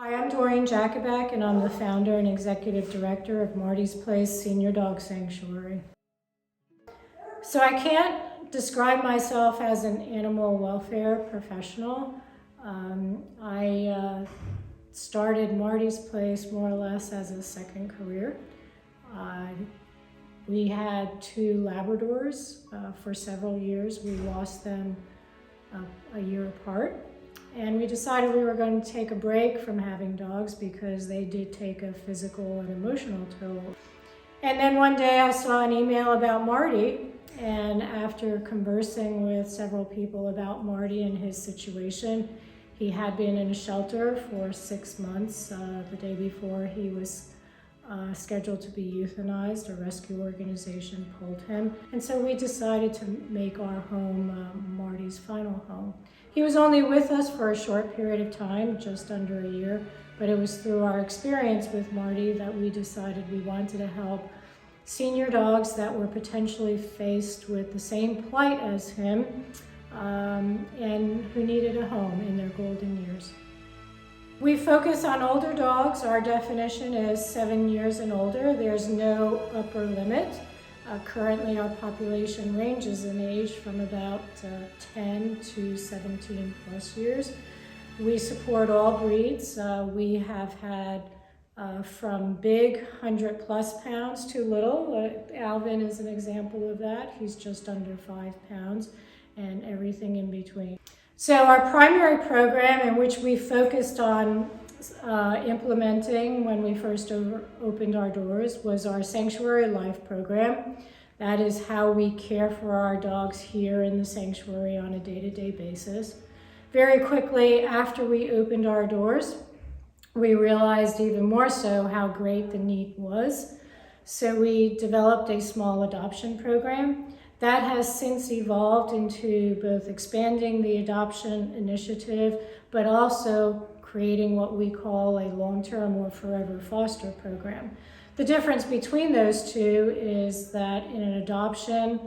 Hi, I'm Doreen Jacobak, and I'm the founder and executive director of Marty's Place Senior Dog Sanctuary. So I can't describe myself as an animal welfare professional. I started Marty's Place more or less as a second career. We had two Labradors for several years. We lost them a year apart. And we decided we were going to take a break from having dogs because they did take a physical and emotional toll. And then one day I saw an email about Marty, and after conversing with several people about Marty and his situation, he had been in a shelter for 6 months. The day before he was scheduled to be euthanized, a rescue organization pulled him. And so we decided to make our home Marty's final home. He was only with us for a short period of time, just under a year, but it was through our experience with Marty that we decided we wanted to help senior dogs that were potentially faced with the same plight as him and who needed a home in their golden years. We focus on older dogs. Our definition is 7 years and older. There's no upper limit. Currently, our population ranges in age from about 10 to 17 plus years. We support all breeds. We have had from big 100 plus pounds to little. Alvin is an example of that. He's just under 5 pounds, and everything in between. So our primary program, in which we focused on implementing when we first opened our doors, was our Sanctuary Life program. That is how we care for our dogs here in the sanctuary on a day-to-day basis. Very quickly after we opened our doors, we realized even more so how great the need was. So we developed a small adoption program. That has since evolved into both expanding the adoption initiative, but also creating what we call a long-term or forever foster program. The difference between those two is that in an adoption,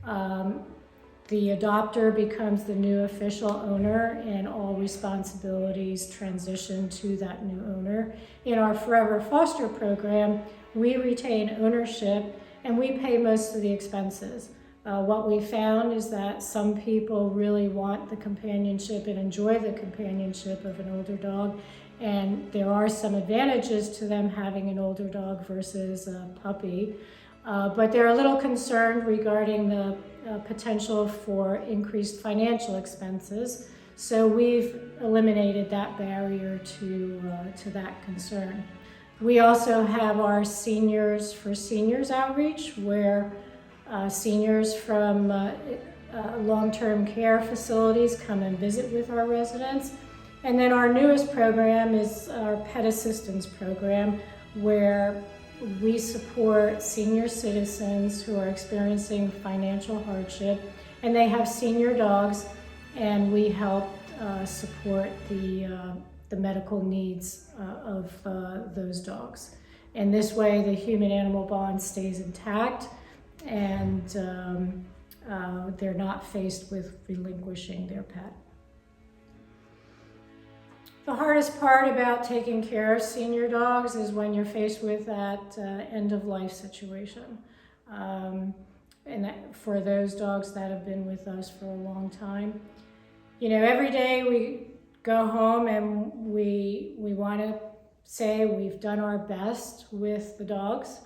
the adopter becomes the new official owner and all responsibilities transition to that new owner. In our forever foster program, we retain ownership and we pay most of the expenses. What we found is that some people really want the companionship and enjoy the companionship of an older dog, and there are some advantages to them having an older dog versus a puppy, but they're a little concerned regarding the potential for increased financial expenses. So we've eliminated that barrier to that concern. We also have our Seniors for Seniors outreach, where seniors from long-term care facilities come and visit with our residents. And then our newest program is our Pet Assistance Program, where we support senior citizens who are experiencing financial hardship, and they have senior dogs, and we help support the medical needs of those dogs. And this way, the human-animal bond stays intact, and they're not faced with relinquishing their pet. The hardest part about taking care of senior dogs is when you're faced with that end-of-life situation. And that, for those dogs that have been with us for a long time, you know, every day we go home and we want to say we've done our best with the dogs.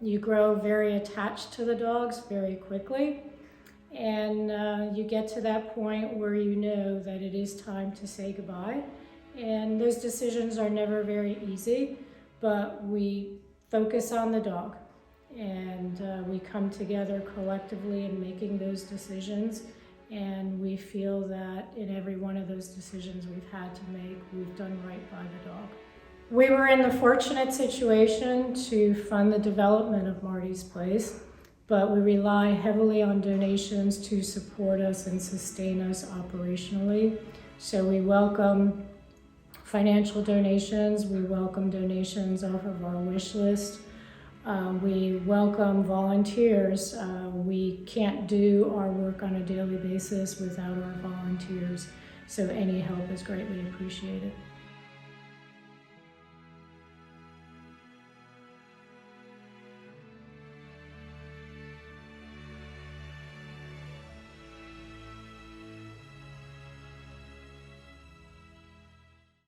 You grow very attached to the dogs very quickly, and you get to that point where you know that it is time to say goodbye. And those decisions are never very easy, but we focus on the dog, and we come together collectively in making those decisions, and we feel that in every one of those decisions we've had to make, we've done right by the dog. We were in the fortunate situation to fund the development of Marty's Place, but we rely heavily on donations to support us and sustain us operationally. So we welcome financial donations, we welcome donations off of our wish list, we welcome volunteers. We can't do our work on a daily basis without our volunteers, so any help is greatly appreciated.